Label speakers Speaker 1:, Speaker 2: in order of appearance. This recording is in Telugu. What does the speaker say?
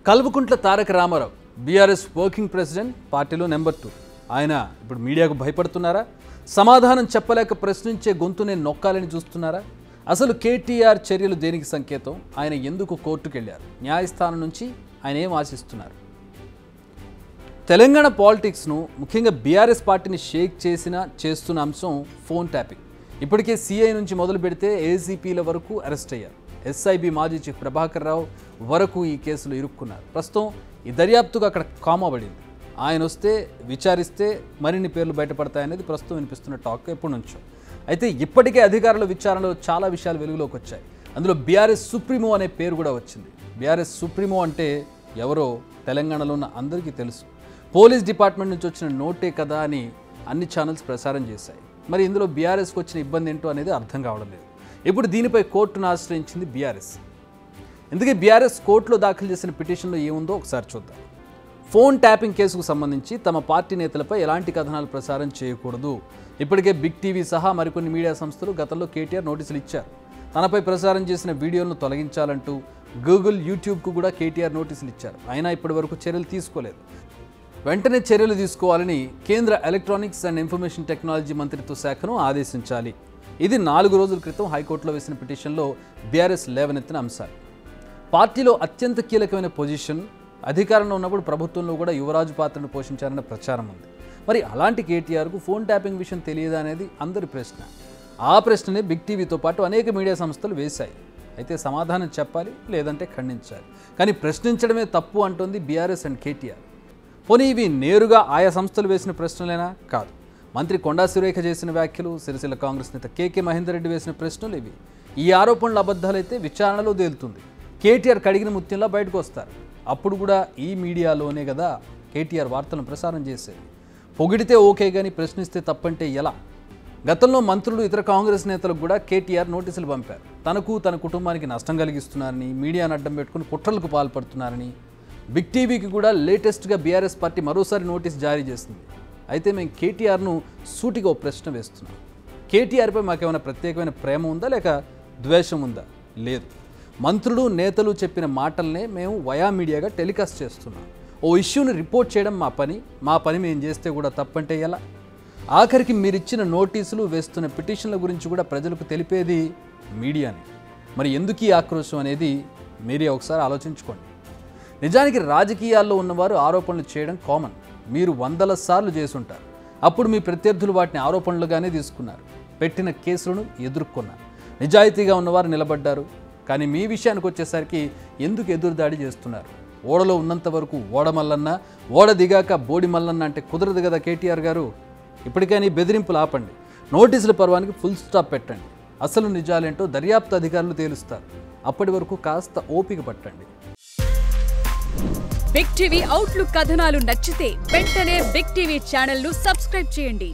Speaker 1: Kalvakuntla Taraka Ramarao BRS working president, పార్టీలో నెంబర్ 2. ఆయన ఇప్పుడు మీడియాకు భయపడుతున్నారా? సమాధానం చెప్పలేక ప్రశ్నించే గొంతునే నొక్కాలని చూస్తున్నారా? అసలు కేటీఆర్ చర్యలు దేనికి సంకేతం? ఆయన ఎందుకు కోర్టుకు వెళ్ళారు? న్యాయస్థానం నుంచి ఆయన ఏం ఆశిస్తున్నారు? తెలంగాణ పాలిటిక్స్ను ముఖ్యంగా బీఆర్ఎస్ పార్టీని షేక్ చేస్తున్న అంశం ఫోన్ ట్యాపింగ్. ఇప్పటికే సిఐ నుంచి మొదలు పెడితే ఏసీపీల వరకు అరెస్ట్ అయ్యారు. ఎస్ఐబి మాజీ చీఫ్ ప్రభాకర్ రావు వరకు ఈ కేసులో ఇరుక్కున్నారు. ప్రస్తుతం ఈ దర్యాప్తుగా అక్కడ కామా పడింది. ఆయన వస్తే విచారిస్తే మరిన్ని పేర్లు బయటపడతాయనేది ప్రస్తుతం వినిపిస్తున్న టాక్ ఎప్పటి నుంచో. అయితే ఇప్పటికే అధికారుల విచారణలో చాలా విషయాలు వెలుగులోకి వచ్చాయి. అందులో బీఆర్ఎస్ సుప్రీమో అనే పేరు కూడా వచ్చింది. బీఆర్ఎస్ సుప్రీమో అంటే ఎవరో తెలంగాణలో ఉన్న అందరికీ తెలుసు. పోలీస్ డిపార్ట్మెంట్ నుంచి వచ్చిన నోటే కదా అని అన్ని ఛానల్స్ ప్రసారం చేశాయి. మరి ఇందులో బీఆర్ఎస్కి వచ్చిన ఇబ్బంది ఏంటో అనేది అర్థం కావడం లేదు. ఇప్పుడు దీనిపై కోర్టును ఆశ్రయించింది బీఆర్ఎస్. ఎందుకే బీఆర్ఎస్ కోర్టులో దాఖలు చేసిన పిటిషన్లో ఏముందో ఒకసారి చూద్దాం. ఫోన్ ట్యాపింగ్ కేసుకు సంబంధించి తమ పార్టీ నేతలపై ఎలాంటి కథనాలు ప్రసారం చేయకూడదు. ఇప్పటికే బిగ్ టీవీ సహా మరికొన్ని మీడియా సంస్థలు గతంలో కేటీఆర్ నోటీసులు ఇచ్చారు. తనపై ప్రసారం చేసిన వీడియోలను తొలగించాలంటూ గూగుల్, యూట్యూబ్కు కూడా కేటీఆర్ నోటీసులు ఇచ్చారు. అయినా ఇప్పటి వరకు చర్యలు తీసుకోలేదు. వెంటనే చర్యలు తీసుకోవాలని కేంద్ర ఎలక్ట్రానిక్స్ అండ్ ఇన్ఫర్మేషన్ టెక్నాలజీ మంత్రిత్వ శాఖను ఆదేశించాలి. ఇది 4 రోజుల క్రితం హైకోర్టులో వేసిన పిటిషన్లో బీఆర్ఎస్ లేవనెత్తిన అంశాలు. పార్టీలో అత్యంత కీలకమైన పొజిషన్, అధికారంలో ఉన్నప్పుడు ప్రభుత్వంలో కూడా యువరాజు పాత్రను పోషించారన్న ప్రచారం ఉంది. మరి అలాంటి కేటీఆర్కు ఫోన్ ట్యాపింగ్ విషయం తెలియదా అనేది అందరి ప్రశ్న. ఆ ప్రశ్ననే బిగ్ టీవీతో పాటు అనేక మీడియా సంస్థలు వేశాయి. అయితే సమాధానం చెప్పాలి, లేదంటే ఖండించాలి. కానీ ప్రశ్నించడమే తప్పు అంటోంది బీఆర్ఎస్ అండ్ కేటీఆర్. పోనీ ఇవి నేరుగా ఆయా సంస్థలు వేసిన ప్రశ్నలేనా? కాదు. మంత్రి కొండా సురేఖ చేసిన వ్యాఖ్యలు, సిరిసిల్ల కాంగ్రెస్ నేత కేకే మహేందర్ రెడ్డి వేసిన ప్రశ్నలు ఇవి. ఈ ఆరోపణలు అబద్ధాలైతే విచారణలో తేలుతుంది. కేటీఆర్ కడిగిన ముత్యంలా బయటకు వస్తారు. అప్పుడు కూడా ఈ మీడియాలోనే కదా కేటీఆర్ వార్తలను ప్రసారం చేసేది. పొగిడితే ఓకే కానీ ప్రశ్నిస్తే తప్పంటే ఎలా? గతంలో మంత్రులు, ఇతర కాంగ్రెస్ నేతలకు కూడా కేటీఆర్ నోటీసులు పంపారు. తనకు, తన కుటుంబానికి నష్టం కలిగిస్తున్నారని, మీడియాను అడ్డం పెట్టుకుని కుట్రలకు పాల్పడుతున్నారని. బిగ్ టీవీకి కూడా లేటెస్ట్గా బీఆర్ఎస్ పార్టీ మరోసారి నోటీస్ జారీ చేసింది. అయితే మేము కేటీఆర్ను సూటిగా ఓ ప్రశ్న వేస్తున్నాం. కేటీఆర్పై మాకేమైనా ప్రత్యేకమైన ప్రేమ ఉందా, లేక ద్వేషం ఉందా? లేదు. మంత్రులు, నేతలు చెప్పిన మాటలనే మేము వయా మీడియాగా టెలికాస్ట్ చేస్తున్నాం. ఓ ఇష్యూని రిపోర్ట్ చేయడం మా పని మేము చేస్తే కూడా తప్పంటే ఎలా? ఆఖరికి మీరిచ్చిన నోటీసులు, వేస్తున్న పిటిషన్ల గురించి కూడా ప్రజలకు తెలిపేది మీడియాని. మరి ఎందుకు ఈ ఆక్రోశం అనేది మీరే ఒకసారి ఆలోచించుకోండి. నిజానికి రాజకీయాల్లో ఉన్నవారు ఆరోపణలు చేయడం కామన్. మీరు 100 సార్లు చేసుంటారు. అప్పుడు మీ ప్రత్యర్థులు వాటిని ఆరోపణలుగానే తీసుకున్నారు. పెట్టిన కేసులను ఎదుర్కొన్నారు. నిజాయితీగా ఉన్నవారు నిలబడ్డారు. కానీ మీ విషయానికి వచ్చేసరికి ఎందుకు ఎదురుదాడి చేస్తున్నారు? ఓడలో ఉన్నంత వరకు ఓడ మల్లన్న, ఓడ దిగాక బోడి మల్లన్న అంటే కుదరదు కదా కేటీఆర్ గారు. ఇప్పటికైనా బెదిరింపులు ఆపండి. నోటీసుల పర్వానికి ఫుల్ స్టాప్ పెట్టండి. అసలు నిజాలేంటో దర్యాప్తు అధికారులు తేలుస్తారు. అప్పటి వరకు కాస్త ఓపిక పట్టండి.
Speaker 2: బిగ్ టీవీ అవుట్లుక్ కథనాలు నచ్చితే వెంటనే బిగ్ టీవీ ఛానల్ ను సబ్స్క్రైబ్ చేయండి.